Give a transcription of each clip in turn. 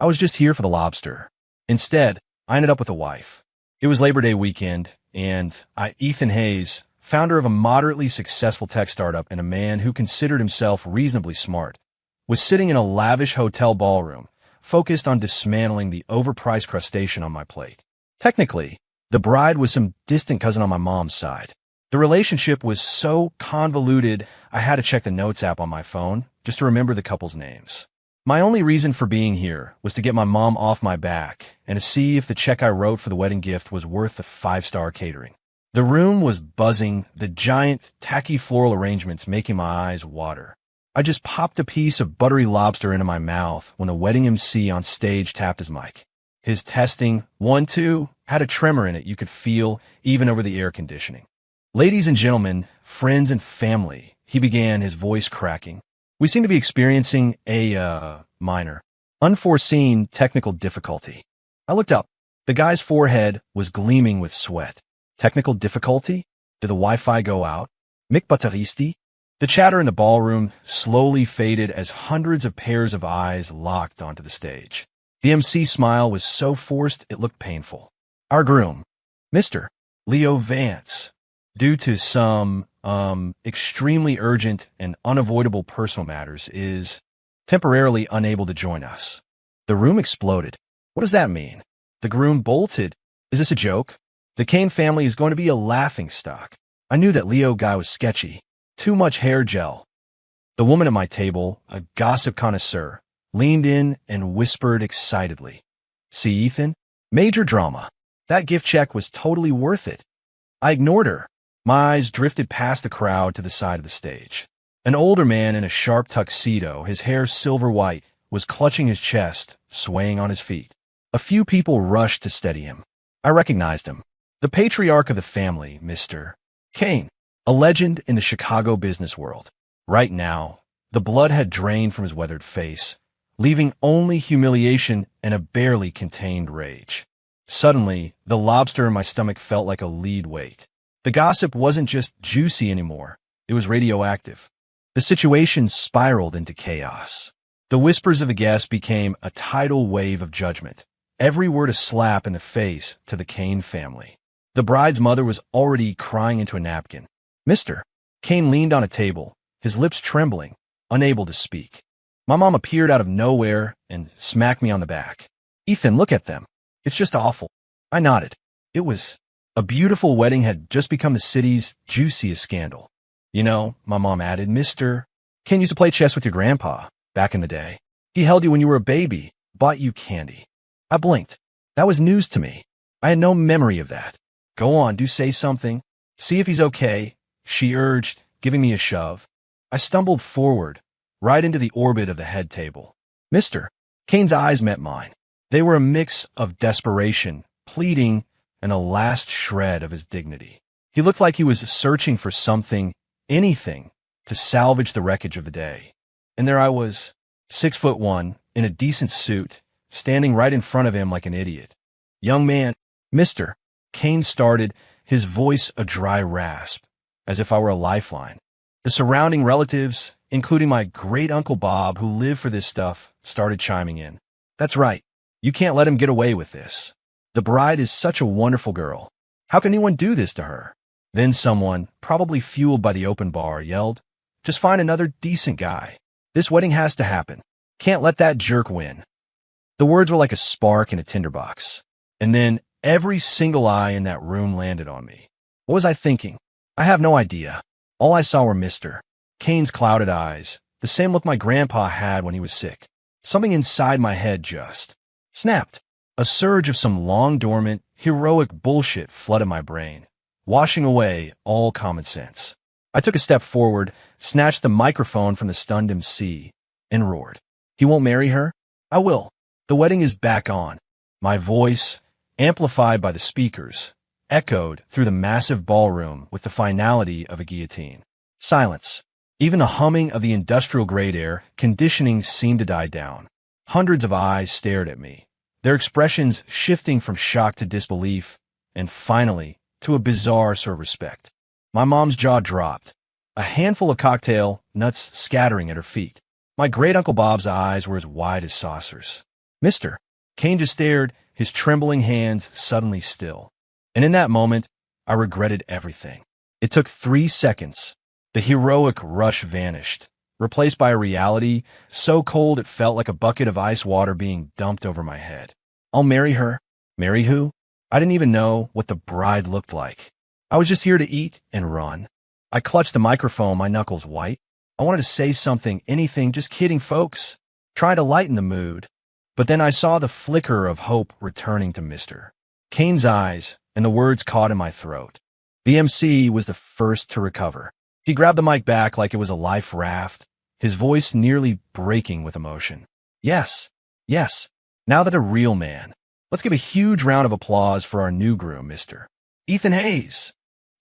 I was just here for the lobster. Instead, I ended up with a wife. It was Labor Day weekend, and Ethan Hayes, founder of a moderately successful tech startup and a man who considered himself reasonably smart, was sitting in a lavish hotel ballroom, focused on dismantling the overpriced crustacean on my plate. Technically, the bride was some distant cousin on my mom's side. The relationship was so convoluted, I had to check the Notes app on my phone just to remember the couple's names. My only reason for being here was to get my mom off my back and to see if the check I wrote for the wedding gift was worth the 5-star catering. The room was buzzing, the giant, tacky floral arrangements making my eyes water. I just popped a piece of buttery lobster into my mouth when the wedding MC on stage tapped his mic. His testing, 1, 2, had a tremor in it you could feel even over the air conditioning. Ladies and gentlemen, friends and family, he began, his voice cracking. We seem to be experiencing a, minor, unforeseen technical difficulty. I looked up. The guy's forehead was gleaming with sweat. Technical difficulty? Did the Wi-Fi go out? Mick Batteristi? The chatter in the ballroom slowly faded as hundreds of pairs of eyes locked onto the stage. The MC smile was so forced it looked painful. Our groom, Mr. Leo Vance, due to some, extremely urgent and unavoidable personal matters, is temporarily unable to join us. The room exploded. What does that mean? The groom bolted. Is this a joke? The Kane family is going to be a laughingstock. I knew that Leo guy was sketchy. Too much hair gel. The woman at my table, a gossip connoisseur, leaned in and whispered excitedly. See, Ethan? Major drama. That gift check was totally worth it. I ignored her. My eyes drifted past the crowd to the side of the stage. An older man in a sharp tuxedo, his hair silver white, was clutching his chest, swaying on his feet. A few people rushed to steady him. I recognized him. The patriarch of the family, Mr. Kane, a legend in the Chicago business world. Right now, the blood had drained from his weathered face, leaving only humiliation and a barely contained rage. Suddenly, the lobster in my stomach felt like a lead weight. The gossip wasn't just juicy anymore. It was radioactive. The situation spiraled into chaos. The whispers of the guests became a tidal wave of judgment. Every word a slap in the face to the Kane family. The bride's mother was already crying into a napkin. Mr. Kane leaned on a table, his lips trembling, unable to speak. My mom appeared out of nowhere and smacked me on the back. Ethan, look at them. It's just awful. I nodded. It was. A beautiful wedding had just become the city's juiciest scandal. You know, my mom added, Mr. Kane used to play chess with your grandpa back in the day. He held you when you were a baby, bought you candy. I blinked. That was news to me. I had no memory of that. Go on, do say something. See if he's okay, she urged, giving me a shove. I stumbled forward, right into the orbit of the head table. Mr. Kane's eyes met mine. They were a mix of desperation, pleading, and a last shred of his dignity. He looked like he was searching for something, anything, to salvage the wreckage of the day. And there I was, 6'1", in a decent suit, standing right in front of him like an idiot. Young man, Mr. Kane started, his voice a dry rasp, as if I were a lifeline. The surrounding relatives, including my great-uncle Bob, who lived for this stuff, started chiming in. That's right. You can't let him get away with this. The bride is such a wonderful girl. How can anyone do this to her? Then someone, probably fueled by the open bar, yelled, just find another decent guy. This wedding has to happen. Can't let that jerk win. The words were like a spark in a tinderbox. And then every single eye in that room landed on me. What was I thinking? I have no idea. All I saw were Mr. Kane's clouded eyes, the same look my grandpa had when he was sick. Something inside my head just snapped. A surge of some long-dormant, heroic bullshit flooded my brain, washing away all common sense. I took a step forward, snatched the microphone from the stunned MC, and roared. He won't marry her? I will. The wedding is back on. My voice, amplified by the speakers, echoed through the massive ballroom with the finality of a guillotine. Silence. Even the humming of the industrial-grade air conditioning seemed to die down. Hundreds of eyes stared at me, their expressions shifting from shock to disbelief, and finally, to a bizarre sort of respect. My mom's jaw dropped, a handful of cocktail nuts scattering at her feet. My great-uncle Bob's eyes were as wide as saucers. Mister. Kane just stared, his trembling hands suddenly still. And in that moment, I regretted everything. It took 3 seconds. The heroic rush vanished, replaced by a reality so cold it felt like a bucket of ice water being dumped over my head. I'll marry her. Marry who? I didn't even know what the bride looked like. I was just here to eat and run. I clutched the microphone, my knuckles white. I wanted to say something, anything, just kidding, folks. Trying to lighten the mood. But then I saw the flicker of hope returning to Mr. Kane's eyes, and the words caught in my throat. The MC was the first to recover. He grabbed the mic back like it was a life raft, his voice nearly breaking with emotion. Yes, yes, now that a real man. Let's give a huge round of applause for our new groom, Mr. Ethan Hayes.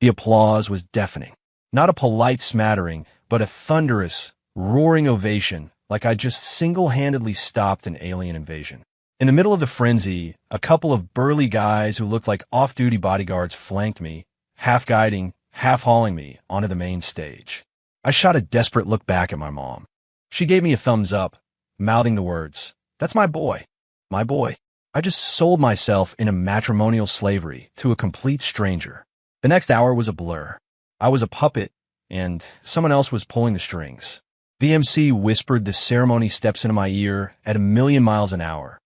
The applause was deafening. Not a polite smattering, but a thunderous, roaring ovation, like I just single-handedly stopped an alien invasion. In the middle of the frenzy, a couple of burly guys who looked like off-duty bodyguards flanked me, half-guiding, half-hauling me onto the main stage. I shot a desperate look back at my mom. She gave me a thumbs up, mouthing the words, "That's my boy, my boy." I just sold myself into matrimonial slavery to a complete stranger. The next hour was a blur. I was a puppet, and someone else was pulling the strings. The MC whispered the ceremony steps into my ear at 1,000,000 miles an hour.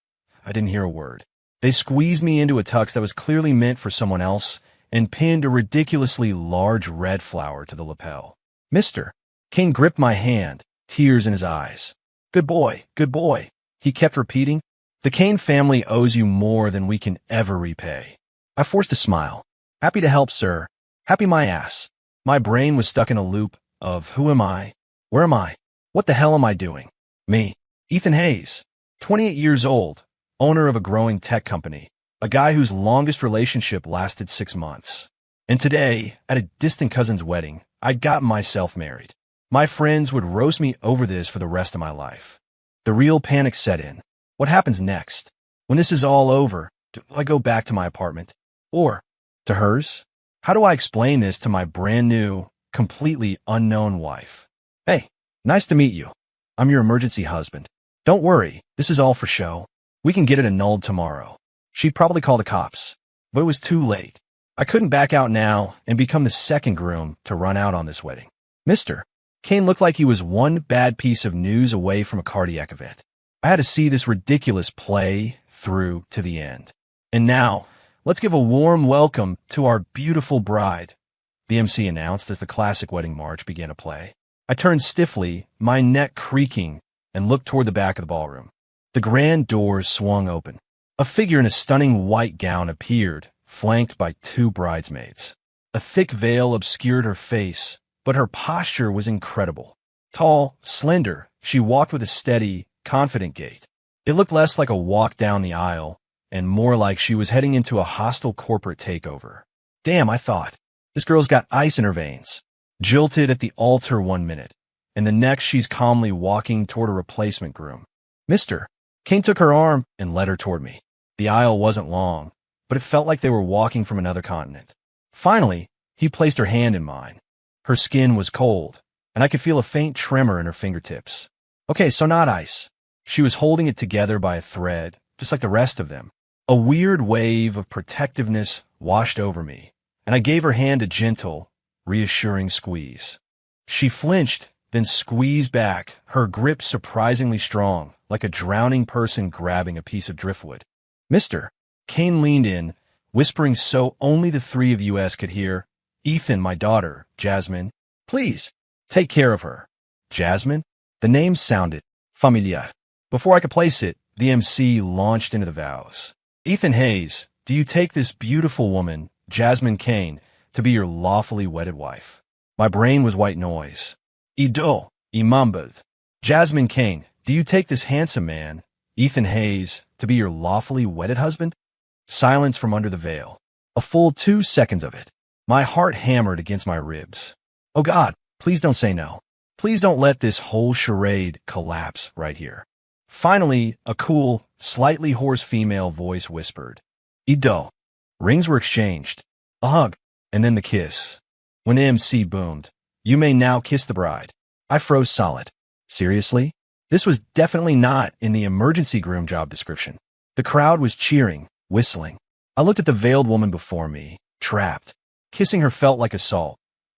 I didn't hear a word. They squeezed me into a tux that was clearly meant for someone else and pinned a ridiculously large red flower to the lapel. Mr. Kane gripped my hand, tears in his eyes. Good boy, he kept repeating. The Kane family owes you more than we can ever repay. I forced a smile. Happy to help, sir. Happy my ass. My brain was stuck in a loop of who am I? Where am I? What the hell am I doing? Me, Ethan Hayes, 28 years old, owner of a growing tech company, a guy whose longest relationship lasted 6 months. And today, at a distant cousin's wedding, I'd gotten myself married. My friends would roast me over this for the rest of my life. The real panic set in. What happens next? When this is all over, do I go back to my apartment? Or to hers? How do I explain this to my brand new, completely unknown wife? Hey, nice to meet you. I'm your emergency husband. Don't worry, this is all for show. We can get it annulled tomorrow. She'd probably call the cops, but it was too late. I couldn't back out now and become the second groom to run out on this wedding. Mr. Kane looked like he was one bad piece of news away from a cardiac event. I had to see this ridiculous play through to the end. And now, let's give a warm welcome to our beautiful bride, the MC announced as the classic wedding march began to play. I turned stiffly, my neck creaking, and looked toward the back of the ballroom. The grand doors swung open. A figure in a stunning white gown appeared, flanked by 2 bridesmaids. A thick veil obscured her face, but her posture was incredible. Tall, slender, she walked with a steady, confident gait. It looked less like a walk down the aisle and more like she was heading into a hostile corporate takeover. Damn, I thought. This girl's got ice in her veins. Jilted at the altar 1 minute, and the next she's calmly walking toward a replacement groom. Mr. Kane took her arm and led her toward me. The aisle wasn't long, but it felt like they were walking from another continent. Finally, he placed her hand in mine. Her skin was cold, and I could feel a faint tremor in her fingertips. Okay, so not ice. She was holding it together by a thread, just like the rest of them. A weird wave of protectiveness washed over me, and I gave her hand a gentle, reassuring squeeze. She flinched, then squeezed back, her grip surprisingly strong, like a drowning person grabbing a piece of driftwood. Mr. Kane leaned in, whispering so only the 3 of us could hear, Ethan, my daughter, Jasmine, please, take care of her. Jasmine? The name sounded familiar. Before I could place it, the MC launched into the vows. Ethan Hayes, do you take this beautiful woman, Jasmine Kane, to be your lawfully wedded wife? My brain was white noise. Ido, Imambad. Jasmine Kane, do you take this handsome man, Ethan Hayes, to be your lawfully wedded husband? Silence from under the veil. A full 2 seconds of it. My heart hammered against my ribs. Oh God, please don't say no. Please don't let this whole charade collapse right here. Finally, a cool, slightly hoarse female voice whispered, Ido. Rings were exchanged. A hug, and then the kiss. When the MC boomed, you may now kiss the bride. I froze solid. Seriously? This was definitely not in the emergency groom job description. The crowd was cheering, whistling. I looked at the veiled woman before me, trapped. Kissing her felt like assault.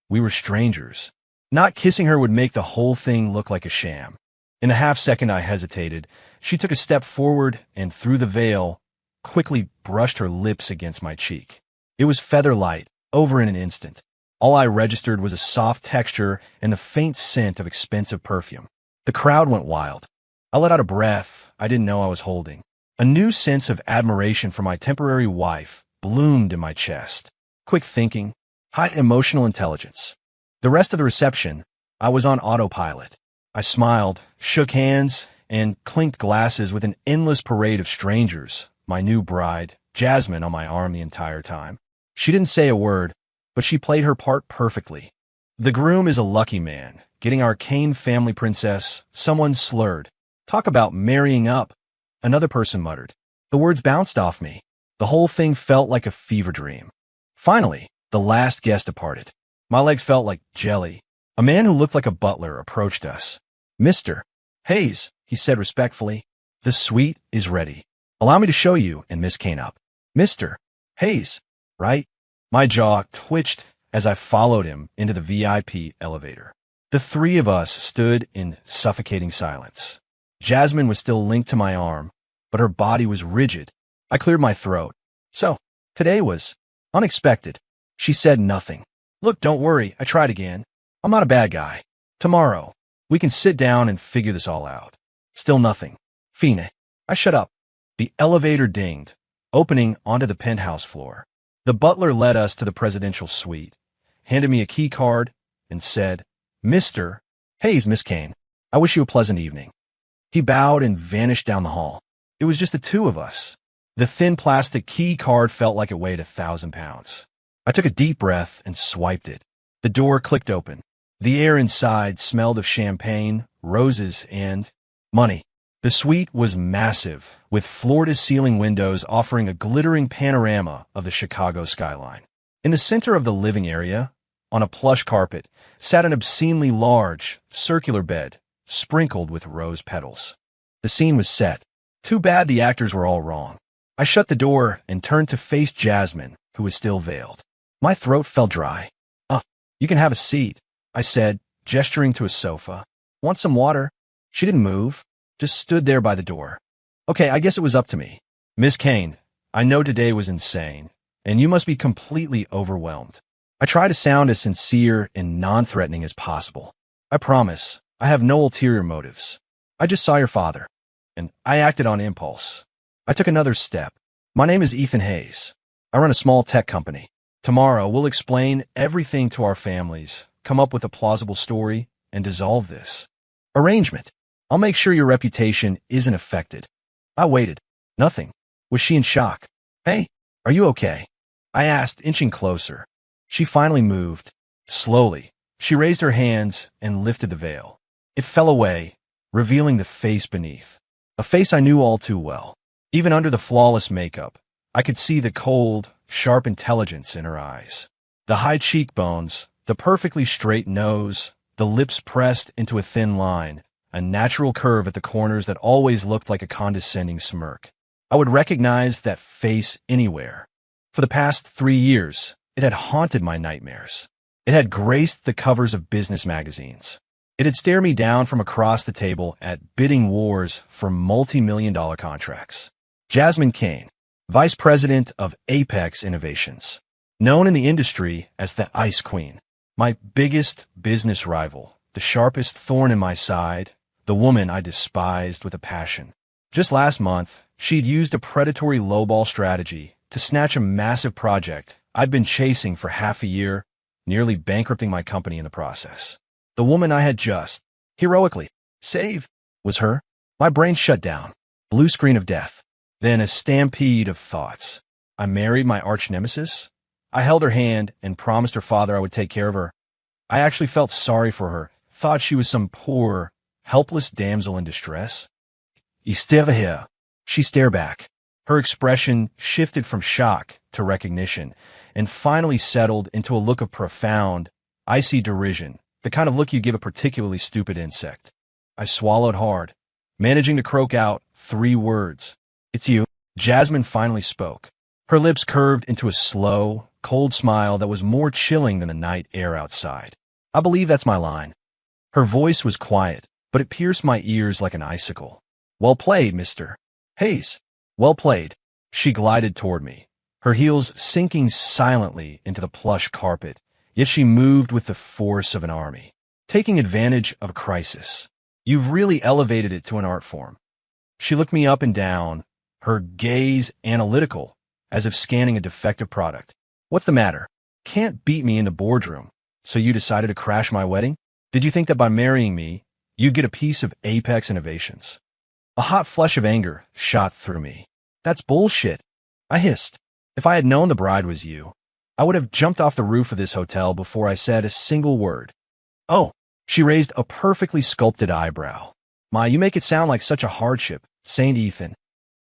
We were strangers. Not kissing her would make the whole thing look like a sham. In a half-second I hesitated. She took a step forward and, through the veil, quickly brushed her lips against my cheek. It was feather-light, over in an instant. All I registered was a soft texture and the faint scent of expensive perfume. The crowd went wild. I let out a breath I didn't know I was holding. A new sense of admiration for my temporary wife bloomed in my chest. Quick thinking, high emotional intelligence. The rest of the reception, I was on autopilot. I smiled, shook hands, and clinked glasses with an endless parade of strangers, my new bride, Jasmine, on my arm the entire time. She didn't say a word, but she played her part perfectly. The groom is a lucky man, getting our Kane family princess. Someone slurred. Talk about marrying up. Another person muttered. The words bounced off me. The whole thing felt like a fever dream. Finally, the last guest departed. My legs felt like jelly. A man who looked like a butler approached us. Mr. Hayes, he said respectfully, the suite is ready. Allow me to show you and Miss Kane up. Mr. Hayes, right? My jaw twitched as I followed him into the VIP elevator. The three of us stood in suffocating silence. Jasmine was still linked to my arm, but her body was rigid. I cleared my throat. So, today was unexpected. She said nothing. Look, don't worry, I tried again. I'm not a bad guy. Tomorrow, we can sit down and figure this all out. Still nothing. Fine. I shut up. The elevator dinged, opening onto the penthouse floor. The butler led us to the presidential suite, handed me a key card, and said, Mr. Hayes, Miss Kane, I wish you a pleasant evening. He bowed and vanished down the hall. It was just the two of us. The thin plastic key card felt like it weighed 1,000 pounds. I took a deep breath and swiped it. The door clicked open. The air inside smelled of champagne, roses, and money. The suite was massive, with floor-to-ceiling windows offering a glittering panorama of the Chicago skyline. In the center of the living area, on a plush carpet, sat an obscenely large, circular bed, sprinkled with rose petals. The scene was set. Too bad the actors were all wrong. I shut the door and turned to face Jasmine, who was still veiled. My throat felt dry. You can have a seat, I said, gesturing to a sofa. Want some water? She didn't move, just stood there by the door. Okay, I guess it was up to me. Miss Kane, I know today was insane, and you must be completely overwhelmed. I try to sound as sincere and non-threatening as possible. I promise, I have no ulterior motives. I just saw your father, and I acted on impulse. I took another step. My name is Ethan Hayes. I run a small tech company. Tomorrow, we'll explain everything to our families, come up with a plausible story, and dissolve this arrangement. I'll make sure your reputation isn't affected. I waited. Nothing. Was she in shock? Hey, are you okay? I asked, inching closer. She finally moved. Slowly, she raised her hands and lifted the veil. It fell away, revealing the face beneath. A face I knew all too well. Even under the flawless makeup, I could see the cold, sharp intelligence in her eyes. The high cheekbones, the perfectly straight nose, the lips pressed into a thin line, a natural curve at the corners that always looked like a condescending smirk. I would recognize that face anywhere. For the past 3 years, it had haunted my nightmares. It had graced the covers of business magazines. It had stared me down from across the table at bidding wars for multi-million-dollar contracts. Jasmine Kane, Vice President of Apex Innovations, known in the industry as the Ice Queen. My biggest business rival, the sharpest thorn in my side, the woman I despised with a passion. Just last month, she'd used a predatory lowball strategy to snatch a massive project I'd been chasing for half a year, nearly bankrupting my company in the process. The woman I had just, heroically, saved was her. My brain shut down. Blue screen of death. Then a stampede of thoughts. I married my arch nemesis. I held her hand and promised her father I would take care of her. I actually felt sorry for her, thought she was some poor, helpless damsel in distress. Esteve here. She stared back. Her expression shifted from shock to recognition, and finally settled into a look of profound, icy derision, the kind of look you give a particularly stupid insect. I swallowed hard. managing to croak out 3 words. "It's you." Jasmine finally spoke. Her lips curved into a slow, cold smile that was more chilling than the night air outside. "I believe that's my line." Her voice was quiet, but it pierced my ears like an icicle. "Well played, Mr. Hayes. Well played." She glided toward me, her heels sinking silently into the plush carpet, yet she moved with the force of an army, taking advantage of a crisis. "You've really elevated it to an art form." She looked me up and down, her gaze analytical, as if scanning a defective product. "What's the matter? Can't beat me in the boardroom. So you decided to crash my wedding? Did you think that by marrying me, you'd get a piece of Apex Innovations?" A hot flush of anger shot through me. "That's bullshit," I hissed. "If I had known the bride was you, I would have jumped off the roof of this hotel before I said a single word." "Oh," she raised a perfectly sculpted eyebrow. "My, you make it sound like such a hardship, Saint Ethan."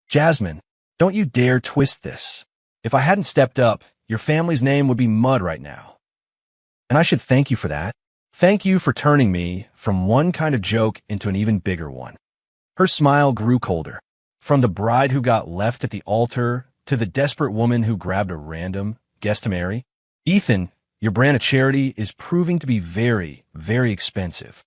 "Jasmine, don't you dare twist this. If I hadn't stepped up, your family's name would be mud right now. And I should thank you for that. Thank you for turning me from one kind of joke into an even bigger one." Her smile grew colder. From the bride who got left at the altar to the desperate woman who grabbed a random guest to marry, "Ethan, your brand of charity is proving to be very, very expensive."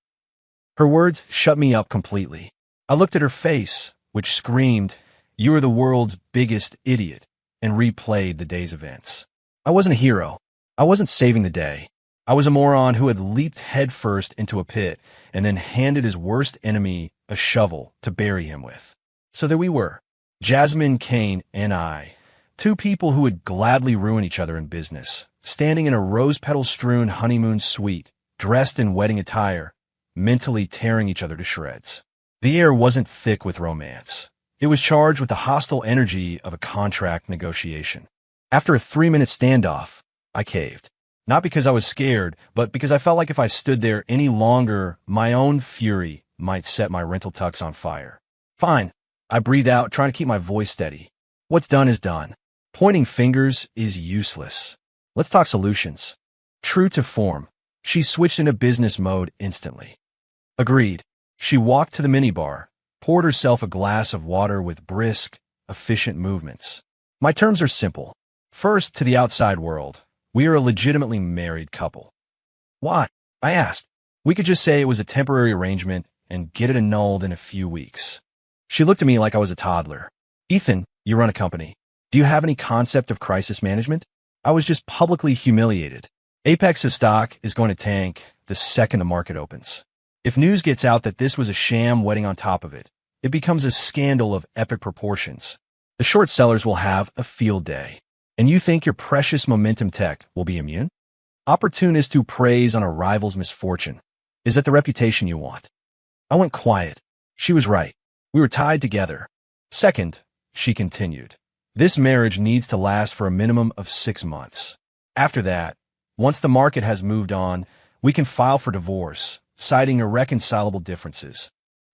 Her words shut me up completely. I looked at her face, which screamed, "You are the world's biggest idiot," and replayed the day's events. I wasn't a hero. I wasn't saving the day. I was a moron who had leaped headfirst into a pit and then handed his worst enemy a shovel to bury him with. So there we were, Jasmine Kane and I, 2 people who would gladly ruin each other in business, standing in a rose-petal-strewn honeymoon suite, dressed in wedding attire, mentally tearing each other to shreds. The air wasn't thick with romance. It was charged with the hostile energy of a contract negotiation. After a 3-minute standoff, I caved. Not because I was scared, but because I felt like if I stood there any longer, my own fury might set my rental tux on fire. "Fine," I breathed out, trying to keep my voice steady. "What's done is done. Pointing fingers is useless. Let's talk solutions." True to form, she switched into business mode instantly. Agreed. She walked to the minibar, poured herself a glass of water with brisk, efficient movements. "My terms are simple. First, to the outside world, we are a legitimately married couple." "Why?" I asked. "We could just say it was a temporary arrangement and get it annulled in a few weeks." She looked at me like I was a toddler. "Ethan, you run a company. Do you have any concept of crisis management?" I was just publicly humiliated. Apex's stock is going to tank the second the market opens. If news gets out that this was a sham wedding on top of it, it becomes a scandal of epic proportions. The short sellers will have a field day. And you think your precious momentum tech will be immune? Opportunists who praise on a rival's misfortune. Is that the reputation you want? I went quiet. She was right. We were tied together. Second, she continued, this marriage needs to last for a minimum of 6 months. After that, once the market has moved on, we can file for divorce, citing irreconcilable differences.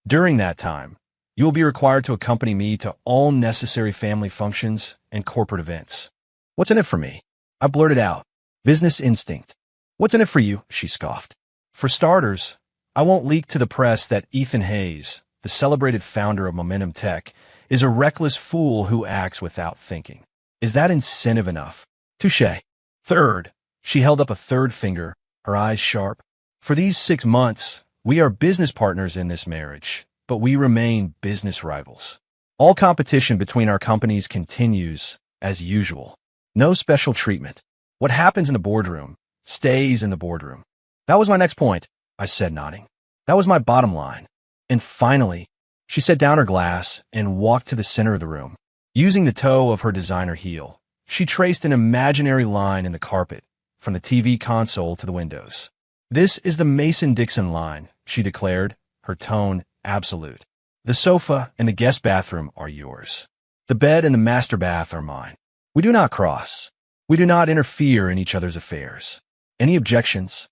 During that time, you will be required to accompany me to all necessary family functions and corporate events. What's in it for me? I blurted out. Business instinct. What's in it for you? She scoffed. For starters, I won't leak to the press that Ethan Hayes, the celebrated founder of Momentum Tech, is a reckless fool who acts without thinking. Is that incentive enough? Touché. Third, she held up a third finger, her eyes sharp. For these 6 months, we are business partners in this marriage, but we remain business rivals. All competition between our companies continues as usual. No special treatment. What happens in the boardroom stays in the boardroom. That was my next point, I said, nodding. That was my bottom line. And finally, she set down her glass and walked to the center of the room. Using the toe of her designer heel, she traced an imaginary line in the carpet, from the TV console to the windows. This is the Mason-Dixon line, she declared, her tone absolute. The sofa and the guest bathroom are yours. The bed and the master bath are mine. We do not cross. We do not interfere in each other's affairs. Any objections?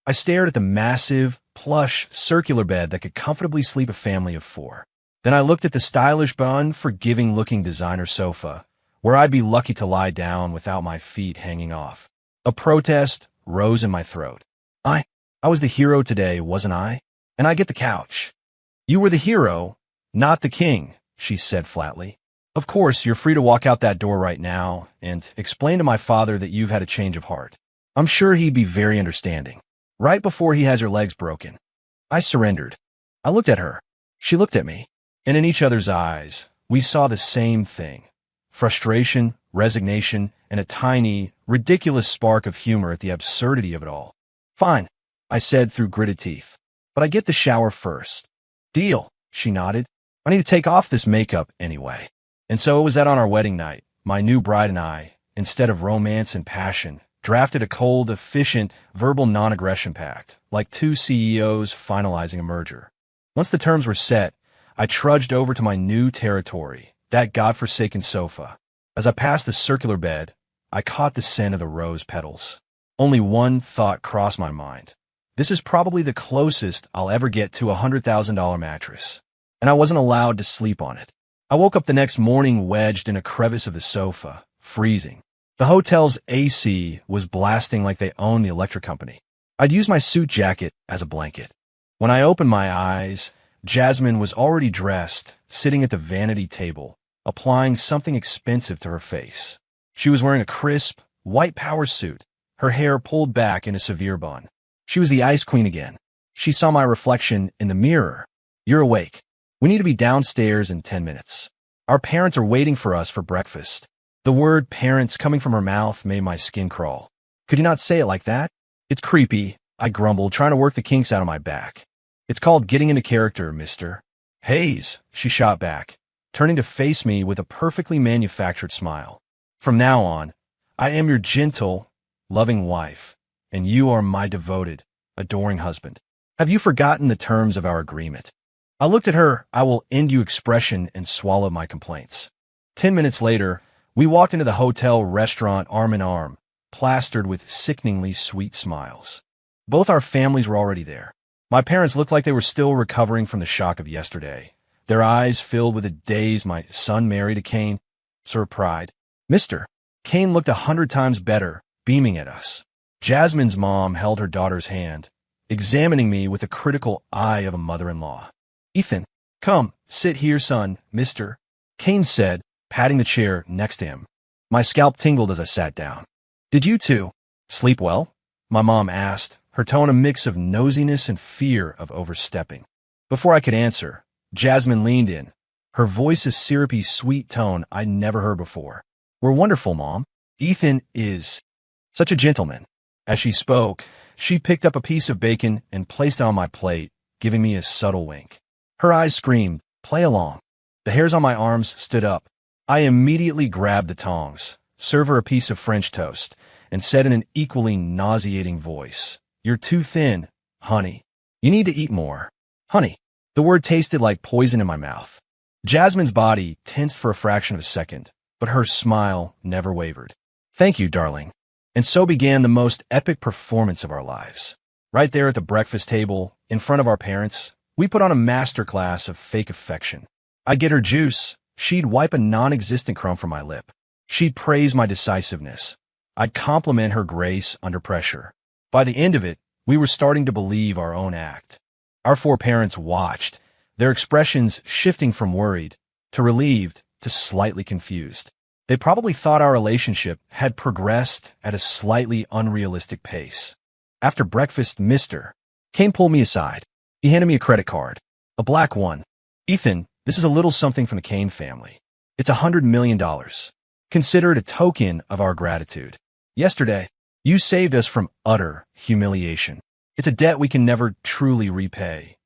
I stared at the massive, plush, circular bed that could comfortably sleep a family of 4. Then I looked at the stylish but unforgiving-looking designer sofa, where I'd be lucky to lie down without my feet hanging off. A protest rose in my throat. I was the hero today, wasn't I? And I get the couch. You were the hero Not the king, she said flatly. Of course, you're free to walk out that door right now and explain to my father that you've had a change of heart. I'm sure he'd be very understanding. Right before he has your legs broken. I surrendered. I looked at her. She looked at me. And in each other's eyes, we saw the same thing. Frustration, resignation, and a tiny, ridiculous spark of humor at the absurdity of it all. Fine, I said through gritted teeth. But I get the shower first. Deal, she nodded. I need to take off this makeup anyway. And so it was that on our wedding night, my new bride and I, instead of romance and passion, drafted a cold, efficient, verbal non-aggression pact, like two CEOs finalizing a merger. Once the terms were set, I trudged over to my new territory, that godforsaken sofa. As I passed the circular bed, I caught the scent of the rose petals. Only one thought crossed my mind. This is probably the closest I'll ever get to a $100,000 mattress. And I wasn't allowed to sleep on it. I woke up the next morning wedged in a crevice of the sofa, freezing. The hotel's AC was blasting like they owned the electric company. I'd used my suit jacket as a blanket. When I opened my eyes, Jasmine was already dressed, sitting at the vanity table, applying something expensive to her face. She was wearing a crisp, white power suit, her hair pulled back in a severe bun. She was the ice queen again. She saw my reflection in the mirror. You're awake. We need to be downstairs in 10 minutes. Our parents are waiting for us for breakfast. The word parents coming from her mouth made my skin crawl. Could you not say it like that? It's creepy, I grumbled, trying to work the kinks out of my back. It's called getting into character, mister. Hayes, she shot back, turning to face me with a perfectly manufactured smile. From now on, I am your gentle, loving wife, and you are my devoted, adoring husband. Have you forgotten the terms of our agreement? I looked at her, I will end you expression and swallow my complaints. 10 minutes later, we walked into the hotel restaurant arm in arm, plastered with sickeningly sweet smiles. Both our families were already there. My parents looked like they were still recovering from the shock of yesterday, their eyes filled with the days my son married a Kane. Sir pride. Mister. Kane looked 100 times better, beaming at us. Jasmine's mom held her daughter's hand, examining me with the critical eye of a mother-in-law. Ethan, come, sit here, son, mister, Kane said, patting the chair next to him. My scalp tingled as I sat down. Did you two sleep well? My mom asked, her tone a mix of nosiness and fear of overstepping. Before I could answer, Jasmine leaned in, her voice a syrupy, sweet tone I'd never heard before. We're wonderful, Mom. Ethan is such a gentleman. As she spoke, she picked up a piece of bacon and placed it on my plate, giving me a subtle wink. Her eyes screamed, play along. The hairs on my arms stood up. I immediately grabbed the tongs, served her a piece of French toast, and said in an equally nauseating voice, You're too thin, honey. You need to eat more. Honey. The word tasted like poison in my mouth. Jasmine's body tensed for a fraction of a second, but her smile never wavered. Thank you, darling. And so began the most epic performance of our lives. Right there at the breakfast table, in front of our parents, we put on a masterclass of fake affection. I'd get her juice. She'd wipe a non-existent crumb from my lip. She'd praise my decisiveness. I'd compliment her grace under pressure. By the end of it, we were starting to believe our own act. Our four parents watched, their expressions shifting from worried to relieved to slightly confused. They probably thought our relationship had progressed at a slightly unrealistic pace. After breakfast, Mr. Kane pulled me aside. He handed me a credit card, a black one. Ethan, this is a little something from the Kane family. It's $100 million. Consider it a token of our gratitude. Yesterday, you saved us from utter humiliation. It's a debt we can never truly repay.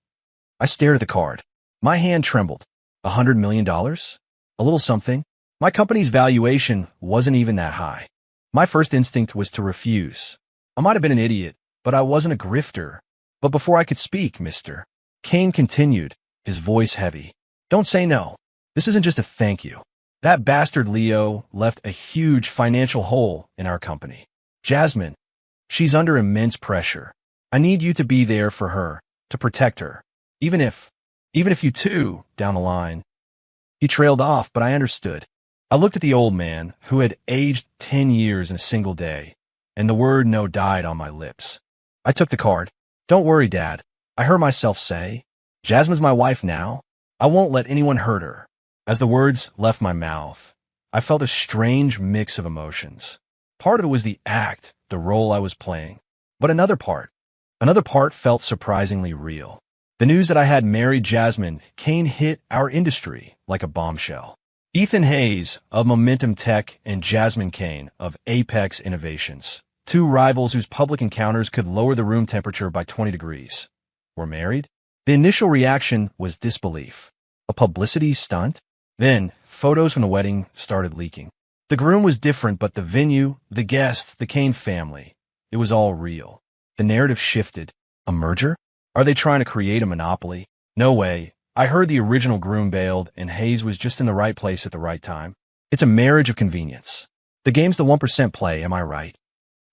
I stared at the card. My hand trembled. $100 million? A little something? My company's valuation wasn't even that high. My first instinct was to refuse. I might have been an idiot, but I wasn't a grifter. But before I could speak, Mr. Kane continued, his voice heavy. Don't say no. This isn't just a thank you. That bastard Leo left a huge financial hole in our company. Jasmine, she's under immense pressure. I need you to be there for her, to protect her. Even if you too, down the line. He trailed off, but I understood. I looked at the old man, who had aged 10 years in a single day, and the word no died on my lips. I took the card. Don't worry, Dad. I heard myself say, Jasmine's my wife now. I won't let anyone hurt her. As the words left my mouth, I felt a strange mix of emotions. Part of it was the act, the role I was playing. But another part felt surprisingly real. The news that I had married Jasmine Kane hit our industry like a bombshell. Ethan Hayes of Momentum Tech and Jasmine Kane of Apex Innovations, two rivals whose public encounters could lower the room temperature by 20 degrees, were married. The initial reaction was disbelief. A publicity stunt? Then, photos from the wedding started leaking. The groom was different, but the venue, the guests, the Kane family, it was all real. The narrative shifted. A merger? Are they trying to create a monopoly? No way. I heard the original groom bailed, and Hayes was just in the right place at the right time. It's a marriage of convenience. The game's the 1% play, am I right?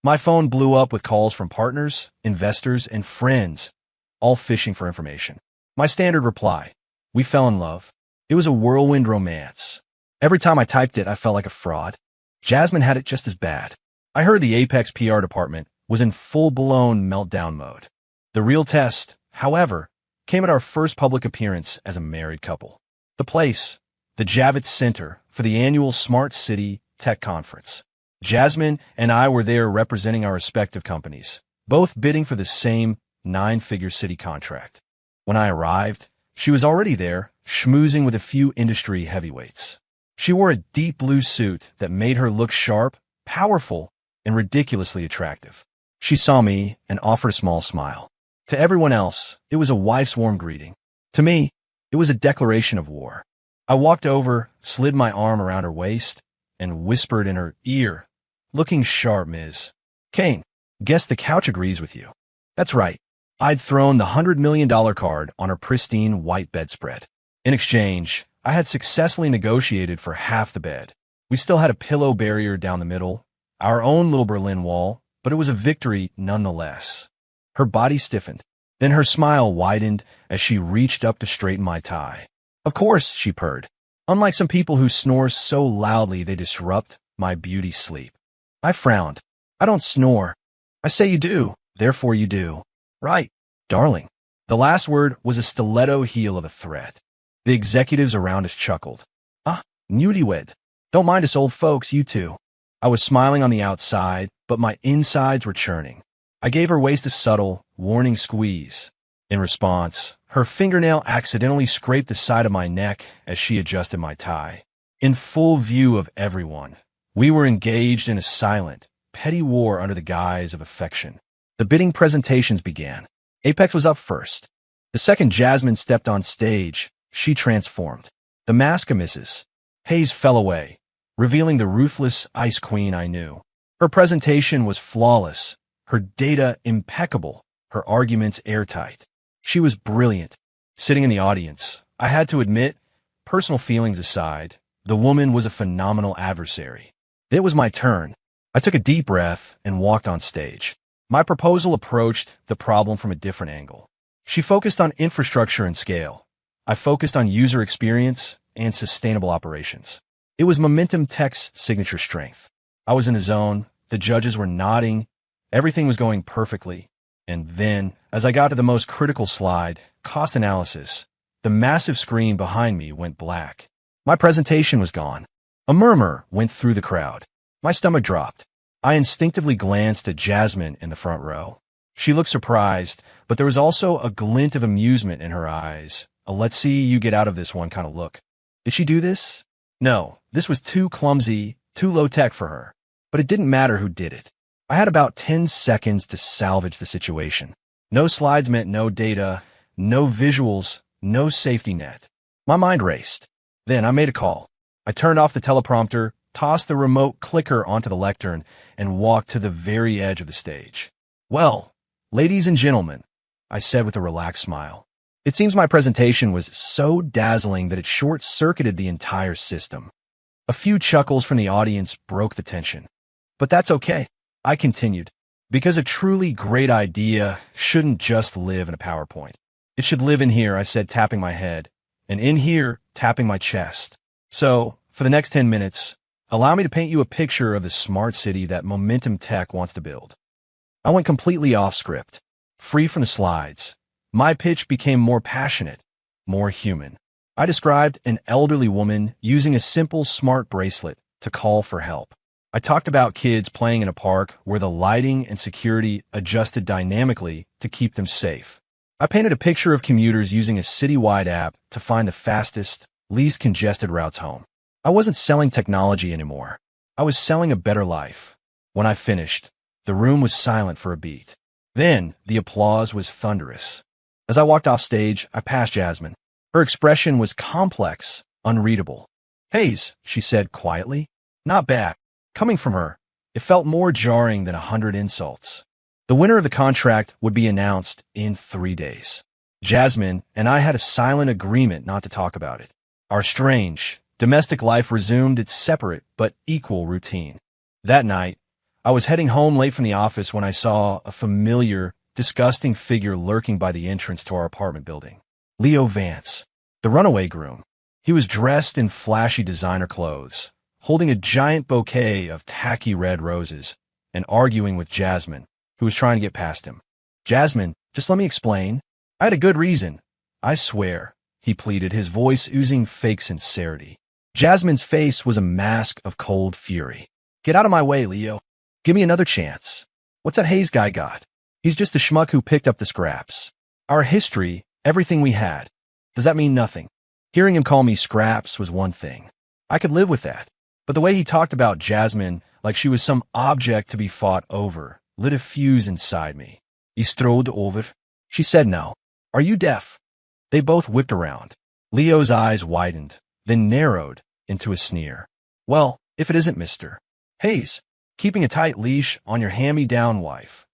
My phone blew up with calls from partners, investors, and friends, all fishing for information. My standard reply: we fell in love. It was a whirlwind romance. Every time I typed it, I felt like a fraud. Jasmine had it just as bad. I heard the Apex PR department was in full-blown meltdown mode. The real test, however, came at our first public appearance as a married couple. The place, the Javits Center for the annual Smart City Tech Conference. Jasmine and I were there representing our respective companies, both bidding for the same 9-figure city contract. When I arrived, she was already there, schmoozing with a few industry heavyweights. She wore a deep blue suit that made her look sharp, powerful, and ridiculously attractive. She saw me and offered a small smile. To everyone else, it was a wife's warm greeting. To me, it was a declaration of war. I walked over, slid my arm around her waist, and whispered in her ear, "Looking sharp, Ms. Kane. Guess the couch agrees with you." That's right. I'd thrown the $100 million card on her pristine white bedspread. In exchange, I had successfully negotiated for half the bed. We still had a pillow barrier down the middle, our own little Berlin Wall, but it was a victory nonetheless. Her body stiffened. Then her smile widened as she reached up to straighten my tie. "Of course," she purred. "Unlike some people who snore so loudly they disrupt my beauty sleep." I frowned. "I don't snore. I say you do, therefore you do." "Right, darling." The last word was a stiletto heel of a threat. The executives around us chuckled. "Ah, newlywed. Don't mind us old folks, you two." I was smiling on the outside, but my insides were churning. I gave her waist a subtle, warning squeeze. In response, her fingernail accidentally scraped the side of my neck as she adjusted my tie. In full view of everyone, we were engaged in a silent, petty war under the guise of affection. The bidding presentations began. Apex was up first. The second Jasmine stepped on stage, she transformed. The mask misses. Hayes fell away, revealing the ruthless ice queen I knew. Her presentation was flawless, her data impeccable, her arguments airtight. She was brilliant. Sitting in the audience, I had to admit, personal feelings aside, the woman was a phenomenal adversary. It was my turn. I took a deep breath and walked on stage. My proposal approached the problem from a different angle. She focused on infrastructure and scale. I focused on user experience and sustainable operations. It was Momentum Tech's signature strength. I was in a zone, the judges were nodding, everything was going perfectly. And then, as I got to the most critical slide, cost analysis, the massive screen behind me went black. My presentation was gone. A murmur went through the crowd. My stomach dropped. I instinctively glanced at Jasmine in the front row. She looked surprised, but there was also a glint of amusement in her eyes, a "let's see you get out of this one" kind of look. Did she do this? No, this was too clumsy, too low-tech for her. But it didn't matter who did it. I had about 10 seconds to salvage the situation. No slides meant no data, no visuals, no safety net. My mind raced. Then I made a call. I turned off the teleprompter, tossed the remote clicker onto the lectern, and walked to the very edge of the stage. "Well, ladies and gentlemen," I said with a relaxed smile. It seems my presentation was so dazzling that it short-circuited the entire system. A few chuckles from the audience broke the tension. But that's okay. I continued, because a truly great idea shouldn't just live in a PowerPoint. It should live in here, I said, tapping my head, and in here, tapping my chest. So, for the next 10 minutes, allow me to paint you a picture of the smart city that Momentum Tech wants to build. I went completely off script, free from the slides. My pitch became more passionate, more human. I described an elderly woman using a simple smart bracelet to call for help. I talked about kids playing in a park where the lighting and security adjusted dynamically to keep them safe. I painted a picture of commuters using a citywide app to find the fastest, least congested routes home. I wasn't selling technology anymore. I was selling a better life. When I finished, the room was silent for a beat. Then, the applause was thunderous. As I walked off stage, I passed Jasmine. Her expression was complex, unreadable. "Hayes," she said quietly. "Not bad." Coming from her, it felt more jarring than 100 insults. The winner of the contract would be announced in 3 days. Jasmine and I had a silent agreement not to talk about it. Our strange, domestic life resumed its separate but equal routine. That night, I was heading home late from the office when I saw a familiar, disgusting figure lurking by the entrance to our apartment building. Leo Vance, the runaway groom. He was dressed in flashy designer clothes, holding a giant bouquet of tacky red roses, and arguing with Jasmine, who was trying to get past him. "Jasmine, just let me explain. I had a good reason. I swear," he pleaded, his voice oozing fake sincerity. Jasmine's face was a mask of cold fury. "Get out of my way, Leo. Give me another chance. What's that Hayes guy got? He's just the schmuck who picked up the scraps. Our history, everything we had. Does that mean nothing?" Hearing him call me scraps was one thing. I could live with that. But the way he talked about Jasmine like she was some object to be fought over lit a fuse inside me. "He strode over." She said no. "Are you deaf?" They both whipped around. Leo's eyes widened, then narrowed into a sneer. "Well, if it isn't Mr. Hayes, keeping a tight leash on your hand-me-down wife."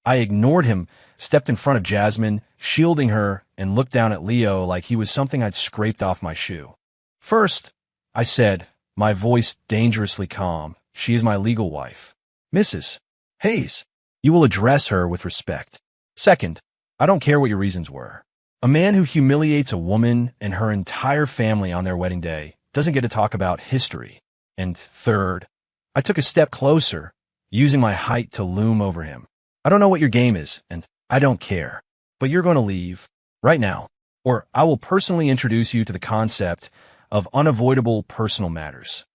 I ignored him, stepped in front of Jasmine, shielding her, and looked down at Leo like he was something I'd scraped off my shoe. "First," I said, my voice dangerously calm, "she is my legal wife. Mrs. Hayes, you will address her with respect. Second, I don't care what your reasons were. A man who humiliates a woman and her entire family on their wedding day doesn't get to talk about history. And third," I took a step closer, using my height to loom over him. "I don't know what your game is, and I don't care. But you're going to leave right now, or I will personally introduce you to the concept of unavoidable personal matters."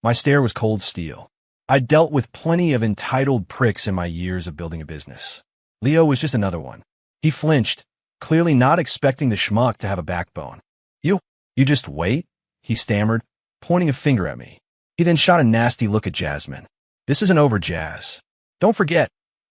My stare was cold steel. I'd dealt with plenty of entitled pricks in my years of building a business. Leo was just another one. He flinched, clearly not expecting the schmuck to have a backbone. You just wait," he stammered, pointing a finger at me. He then shot a nasty look at Jasmine. "This isn't over, Jazz. Don't forget,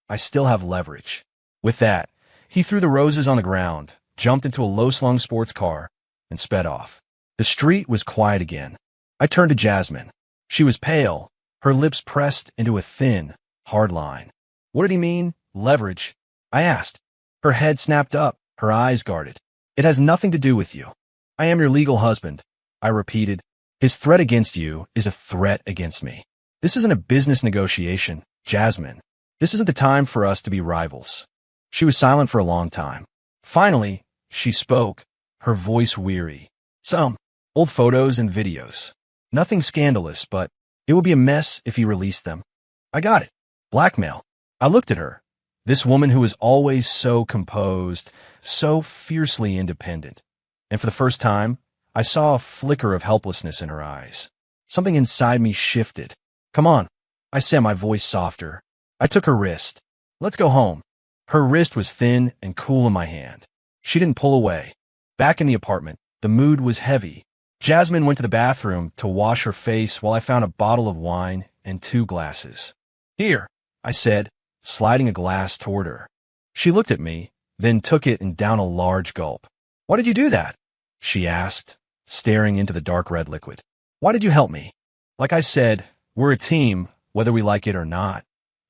I still have leverage." With that, he threw the roses on the ground, jumped into a low-slung sports car, and sped off. The street was quiet again. I turned to Jasmine. She was pale, her lips pressed into a thin, hard line. "What did he mean, leverage?" I asked. Her head snapped up, her eyes guarded. "It has nothing to do with you. I am your legal husband," I repeated. "His threat against you is a threat against me. This isn't a business negotiation, Jasmine. This isn't the time for us to be rivals." She was silent for a long time. Finally, she spoke, her voice weary. "Some old photos and videos. Nothing scandalous, but it would be a mess if he released them." I got it. Blackmail. I looked at her. This woman who was always so composed, so fiercely independent. And for the first time, I saw a flicker of helplessness in her eyes. Something inside me shifted. "Come on," I said, my voice softer. I took her wrist. "Let's go home." Her wrist was thin and cool in my hand. She didn't pull away. Back in the apartment, the mood was heavy. Jasmine went to the bathroom to wash her face while I found a bottle of wine and 2 glasses. "Here," I said, sliding a glass toward her. She looked at me, then took it and down a large gulp. "Why did you do that?" she asked, staring into the dark red liquid. "Why did you help me?" "Like I said, we're a team, whether we like it or not,"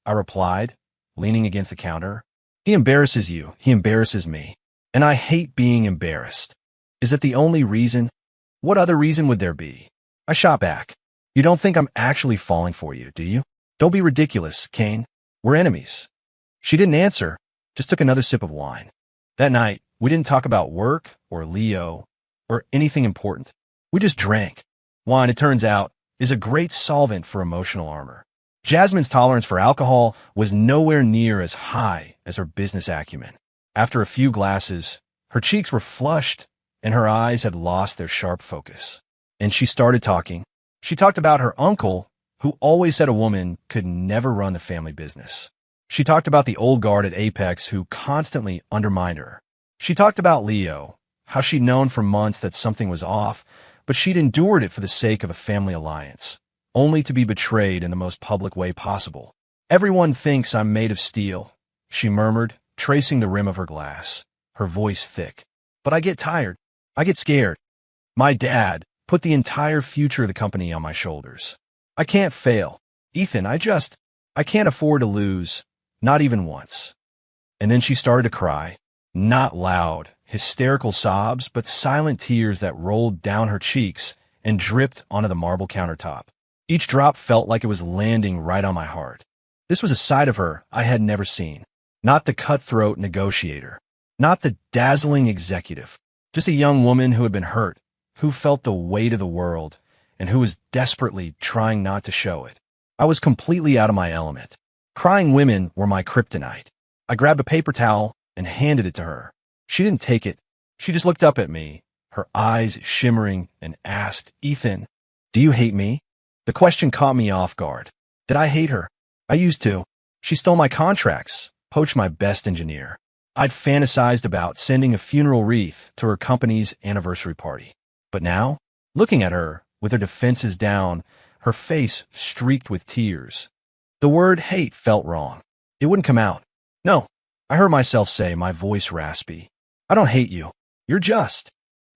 I replied, leaning against the counter. "He embarrasses you, he embarrasses me. And I hate being embarrassed. Is it the only reason? What other reason would there be?" I shot back. "You don't think I'm actually falling for you, do you? Don't be ridiculous, Kane. We're enemies." She didn't answer, just took another sip of wine. That night, we didn't talk about work or Leo or anything important. We just drank. Wine, it turns out, is a great solvent for emotional armor. Jasmine's tolerance for alcohol was nowhere near as high as her business acumen. After a few glasses, her cheeks were flushed and her eyes had lost their sharp focus. And she started talking. She talked about her uncle, who always said a woman could never run the family business. She talked about the old guard at Apex who constantly undermined her. She talked about Leo, how she'd known for months that something was off, but she'd endured it for the sake of a family alliance, only to be betrayed in the most public way possible. "Everyone thinks I'm made of steel," she murmured, tracing the rim of her glass, her voice thick. "But I get tired. I get scared. My dad put the entire future of the company on my shoulders. I can't fail. Ethan, I can't afford to lose, not even once." And then she started to cry, not loud, hysterical sobs, but silent tears that rolled down her cheeks and dripped onto the marble countertop. Each drop felt like it was landing right on my heart. This was a side of her I had never seen. Not the cutthroat negotiator, not the dazzling executive, just a young woman who had been hurt, who felt the weight of the world, and who was desperately trying not to show it. I was completely out of my element. Crying women were my kryptonite. I grabbed a paper towel and handed it to her. She didn't take it. She just looked up at me, her eyes shimmering, and asked, "Ethan, do you hate me?" The question caught me off guard. Did I hate her? I used to. She stole my contracts, poached my best engineer. I'd fantasized about sending a funeral wreath to her company's anniversary party. But now, looking at her, with her defenses down, her face streaked with tears, the word hate felt wrong. It wouldn't come out. "No," I heard myself say, my voice raspy. "I don't hate you. You're just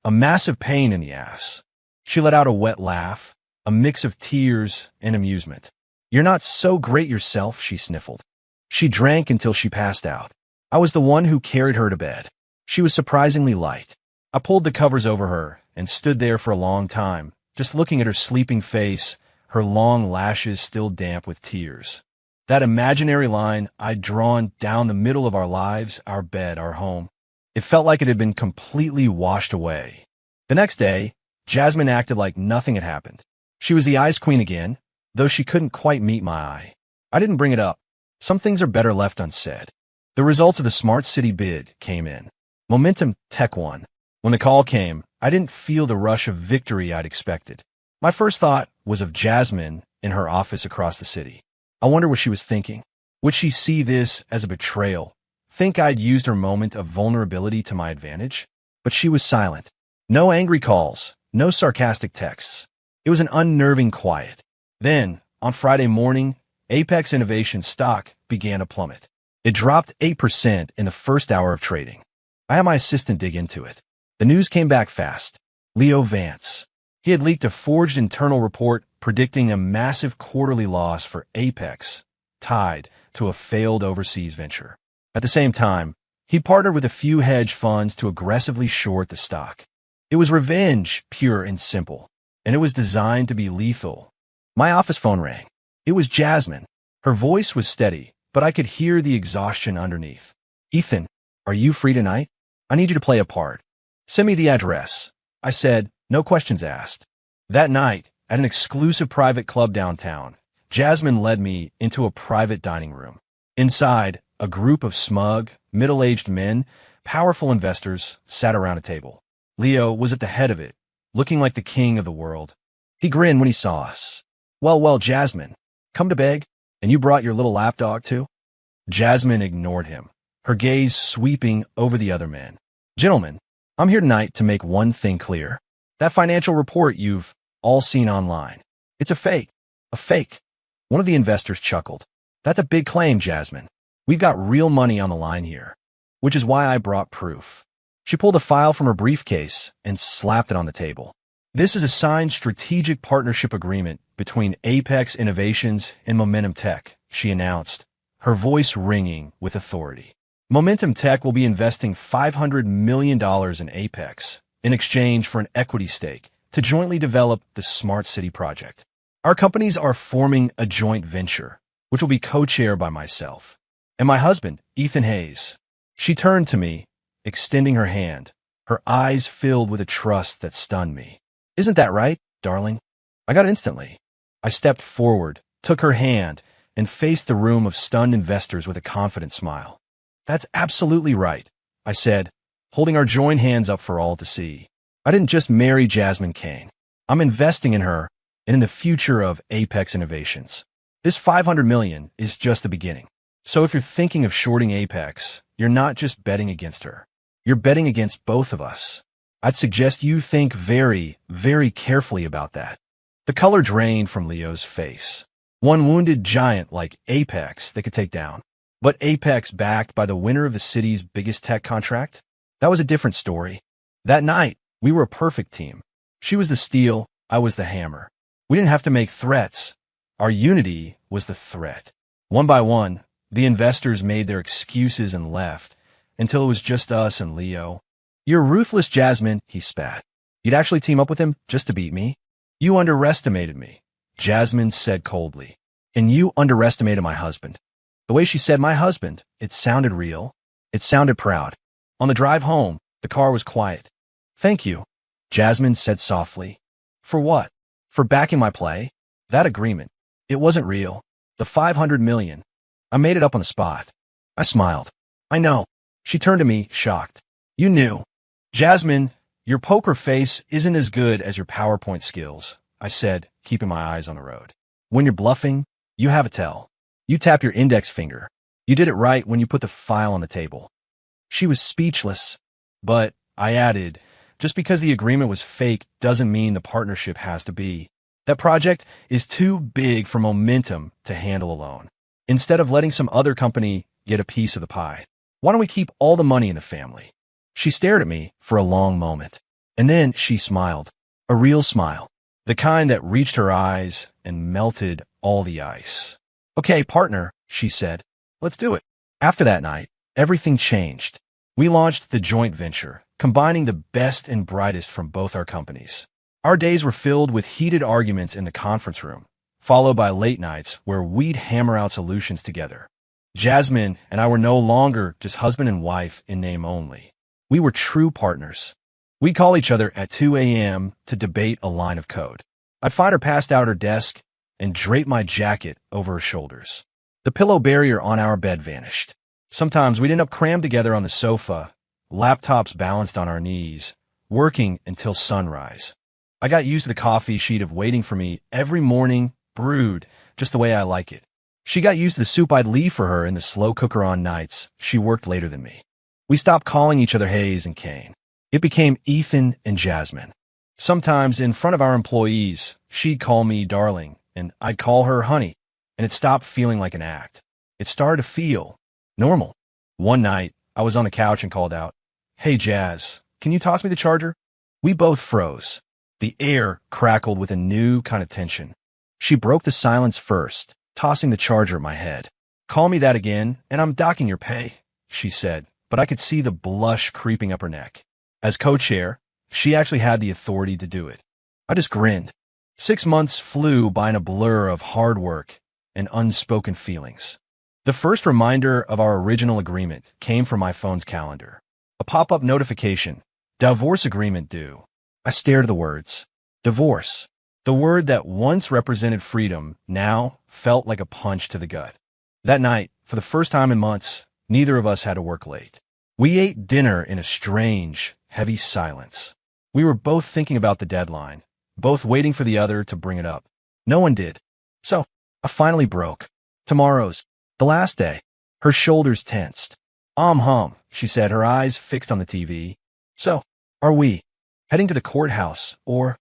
a massive pain in the ass." She let out a wet laugh, a mix of tears and amusement. "You're not so great yourself," she sniffled. She drank until she passed out. I was the one who carried her to bed. She was surprisingly light. I pulled the covers over her and stood there for a long time, just looking at her sleeping face, her long lashes still damp with tears. That imaginary line I'd drawn down the middle of our lives, our bed, our home. It felt like it had been completely washed away. The next day, Jasmine acted like nothing had happened. She was the ice queen again, though she couldn't quite meet my eye. I didn't bring it up. Some things are better left unsaid. The results of the Smart City bid came in. Momentum Tech won. When the call came, I didn't feel the rush of victory I'd expected. My first thought was of Jasmine in her office across the city. I wonder what she was thinking. Would she see this as a betrayal? Think I'd used her moment of vulnerability to my advantage? But she was silent. No angry calls, no sarcastic texts. It was an unnerving quiet. Then, on Friday morning, Apex Innovation stock began to plummet. It dropped 8% in the first hour of trading. I had my assistant dig into it. The news came back fast. Leo Vance. He had leaked a forged internal report predicting a massive quarterly loss for Apex, tied to a failed overseas venture. At the same time, he partnered with a few hedge funds to aggressively short the stock. It was revenge, pure and simple, and it was designed to be lethal. My office phone rang. It was Jasmine. Her voice was steady, but I could hear the exhaustion underneath. "Ethan, are you free tonight? I need you to play a part. Send me the address," I said, no questions asked. That night, at an exclusive private club downtown, Jasmine led me into a private dining room. Inside, a group of smug, middle-aged men, powerful investors, sat around a table. Leo was at the head of it, looking like the king of the world. He grinned when he saw us. Well, Jasmine, come to beg, and you brought your little lapdog too?" Jasmine ignored him, her gaze sweeping over the other men. "Gentlemen, I'm here tonight to make one thing clear. That financial report you've all seen online, it's a fake. A fake." One of the investors chuckled. "That's a big claim, Jasmine. We've got real money on the line here, which is why I brought proof." She pulled a file from her briefcase and slapped it on the table. "This is a signed strategic partnership agreement between Apex Innovations and Momentum Tech," she announced, her voice ringing with authority. Momentum Tech will be investing $500 million in Apex in exchange for an equity stake to jointly develop the Smart City project. Our companies are forming a joint venture, which will be co-chaired by myself and my husband, Ethan Hayes. She turned to me, extending her hand, her eyes filled with a trust that stunned me. "Isn't that right, darling?" I got instantly. I stepped forward, took her hand, and faced the room of stunned investors with a confident smile. "That's absolutely right," I said, holding our joined hands up for all to see. I didn't just marry Jasmine Kane. I'm investing in her and in the future of Apex Innovations. This 500 million is just the beginning. So if you're thinking of shorting Apex, you're not just betting against her. You're betting against both of us. I'd suggest you think very, very carefully about that. The color drained from Leo's face. One wounded giant like Apex they could take down. But Apex backed by the winner of the city's biggest tech contract? That was a different story. That night, we were a perfect team. She was the steel, I was the hammer. We didn't have to make threats. Our unity was the threat. One by one, the investors made their excuses and left, until it was just us and Leo. You're ruthless, Jasmine, he spat. You'd actually team up with him just to beat me? You underestimated me, Jasmine said coldly. And you underestimated my husband. The way she said my husband, it sounded real. It sounded proud. On the drive home, the car was quiet. Thank you, Jasmine said softly. For what? For backing my play? That agreement. It wasn't real. The 500 million. I made it up on the spot. I smiled. I know. She turned to me, shocked. You knew. Jasmine, your poker face isn't as good as your PowerPoint skills, I said, keeping my eyes on the road. When you're bluffing, you have a tell. You tap your index finger. You did it right when you put the file on the table. She was speechless. But, I added, just because the agreement was fake doesn't mean the partnership has to be. That project is too big for momentum to handle alone. Instead of letting some other company get a piece of the pie, why don't we keep all the money in the family? She stared at me for a long moment. And then she smiled. A real smile. The kind that reached her eyes and melted all the ice. Okay, partner, she said. Let's do it. After that night, everything changed. We launched the joint venture, combining the best and brightest from both our companies. Our days were filled with heated arguments in the conference room, followed by late nights where we'd hammer out solutions together. Jasmine and I were no longer just husband and wife in name only. We were true partners. We'd call each other at 2 a.m. to debate a line of code. I'd find her passed out at her desk and drape my jacket over her shoulders. The pillow barrier on our bed vanished. Sometimes we'd end up crammed together on the sofa, laptops balanced on our knees, working until sunrise. I got used to the coffee she'd have waiting for me every morning, brewed just the way I like it. She got used to the soup I'd leave for her in the slow cooker on nights she worked later than me. We stopped calling each other Hayes and Kane. It became Ethan and Jasmine. Sometimes in front of our employees, she'd call me darling, and I'd call her honey, and it stopped feeling like an act. It started to feel normal. One night, I was on the couch and called out, "Hey, Jazz, can you toss me the charger?" We both froze. The air crackled with a new kind of tension. She broke the silence first, tossing the charger at my head. "Call me that again, and I'm docking your pay," she said, but I could see the blush creeping up her neck. As co-chair, she actually had the authority to do it. I just grinned. 6 months flew by in a blur of hard work and unspoken feelings. The first reminder of our original agreement came from my phone's calendar. A pop-up notification. Divorce agreement due. I stared at the words. Divorce. The word that once represented freedom now felt like a punch to the gut. That night, for the first time in months, neither of us had to work late. We ate dinner in a strange, heavy silence. We were both thinking about the deadline, both waiting for the other to bring it up. No one did. So, I finally broke. Tomorrow's the last day. Her shoulders tensed. She said, her eyes fixed on the TV. So, are we heading to the courthouse, or?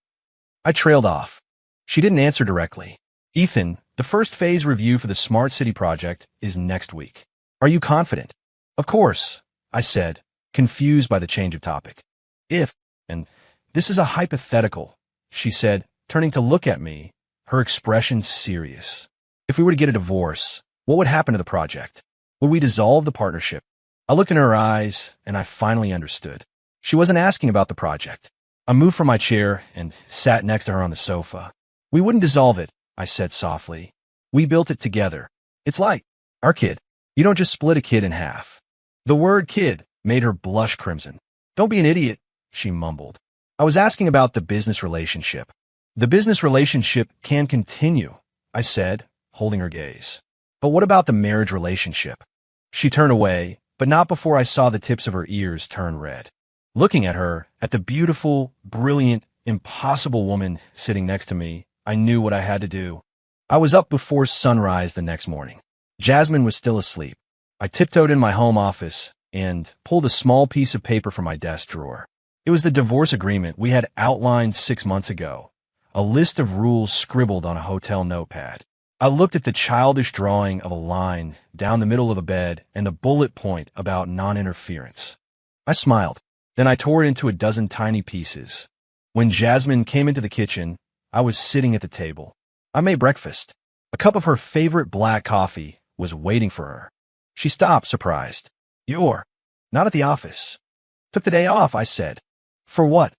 I trailed off. She didn't answer directly. Ethan, the first phase review for the Smart City project is next week. Are you confident? Of course, I said, confused by the change of topic. If, and this is a hypothetical, she said, turning to look at me, her expression serious. If we were to get a divorce, what would happen to the project? Would we dissolve the partnership? I looked in her eyes, and I finally understood. She wasn't asking about the project. I moved from my chair and sat next to her on the sofa. We wouldn't dissolve it, I said softly. We built it together. It's like our kid. You don't just split a kid in half. The word kid made her blush crimson. Don't be an idiot, she mumbled. I was asking about the business relationship. The business relationship can continue, I said, holding her gaze. But what about the marriage relationship? She turned away, but not before I saw the tips of her ears turn red. Looking at her, at the beautiful, brilliant, impossible woman sitting next to me, I knew what I had to do. I was up before sunrise the next morning. Jasmine was still asleep. I tiptoed in my home office and pulled a small piece of paper from my desk drawer. It was the divorce agreement we had outlined 6 months ago, a list of rules scribbled on a hotel notepad. I looked at the childish drawing of a line down the middle of a bed and the bullet point about non-interference. I smiled. Then I tore it into a dozen tiny pieces. When Jasmine came into the kitchen, I was sitting at the table. I made breakfast. A cup of her favorite black coffee was waiting for her. She stopped, surprised. "You're not at the office." "Took the day off," I said. "For what?"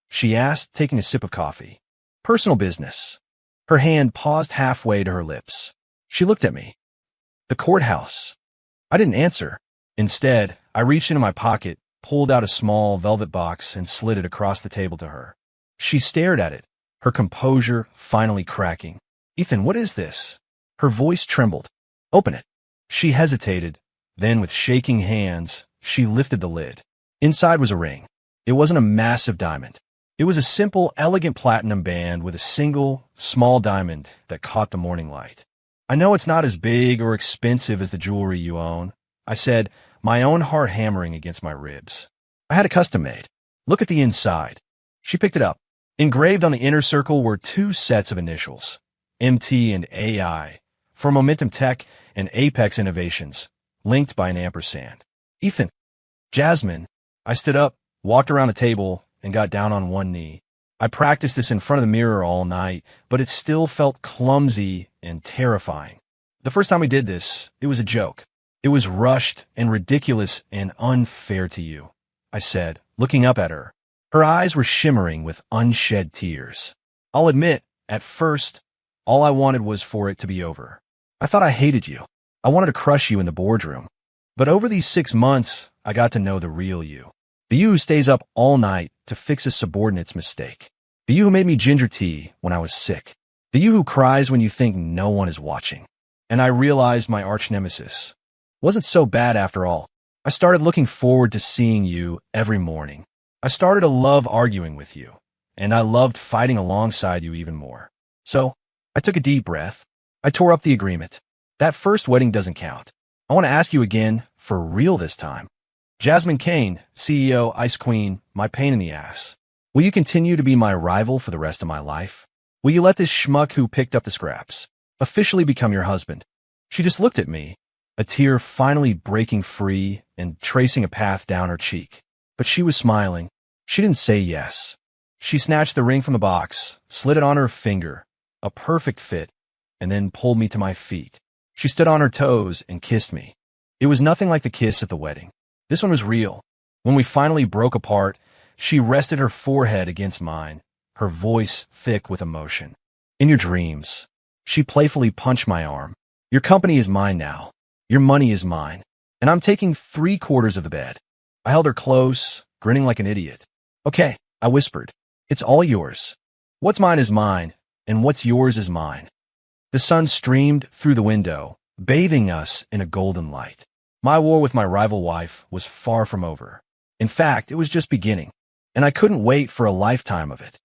she asked, taking a sip of coffee. "Personal business." Her hand paused halfway to her lips. She looked at me. "The courthouse." I didn't answer. Instead, I reached into my pocket, pulled out a small velvet box, and slid it across the table to her. She stared at it, her composure finally cracking. "Ethan, what is this?" Her voice trembled. "Open it." She hesitated. Then, with shaking hands, she lifted the lid. Inside was a ring. It wasn't a massive diamond. It was a simple, elegant platinum band with a single, small diamond that caught the morning light. "I know it's not as big or expensive as the jewelry you own," I said, my own heart hammering against my ribs. "I had it custom made. Look at the inside." She picked it up. Engraved on the inner circle were 2 sets of initials, MT and AI, for Momentum Tech and Apex Innovations, linked by an ampersand. "Ethan." "Jasmine." I stood up, walked around the table, and got down on one knee. I practiced this in front of the mirror all night, but it still felt clumsy and terrifying. The first time we did this, it was a joke. It was rushed and ridiculous and unfair to you, I said, looking up at her. Her eyes were shimmering with unshed tears. I'll admit, at first, all I wanted was for it to be over. I thought I hated you. I wanted to crush you in the boardroom. But over these 6 months, I got to know the real you. The you who stays up all night to fix a subordinate's mistake. The you who made me ginger tea when I was sick. The you who cries when you think no one is watching. And I realized my arch nemesis wasn't so bad after all. I started looking forward to seeing you every morning. I started to love arguing with you, and I loved fighting alongside you even more. So, I took a deep breath. I tore up the agreement. That first wedding doesn't count. I want to ask you again, for real this time. Jasmine Kane, CEO, Ice Queen, my pain in the ass. Will you continue to be my rival for the rest of my life? Will you let this schmuck who picked up the scraps officially become your husband? She just looked at me, a tear finally breaking free and tracing a path down her cheek. But she was smiling. She didn't say yes. She snatched the ring from the box, slid it on her finger, a perfect fit, and then pulled me to my feet. She stood on her toes and kissed me. It was nothing like the kiss at the wedding. This one was real. When we finally broke apart, she rested her forehead against mine, her voice thick with emotion. "In your dreams." She playfully punched my arm. "Your company is mine now. Your money is mine. And I'm taking 3/4 of the bed." I held her close, grinning like an idiot. "Okay," I whispered. "It's all yours. What's mine is mine, and what's yours is mine." The sun streamed through the window, bathing us in a golden light. My war with my rival wife was far from over. In fact, it was just beginning, and I couldn't wait for a lifetime of it.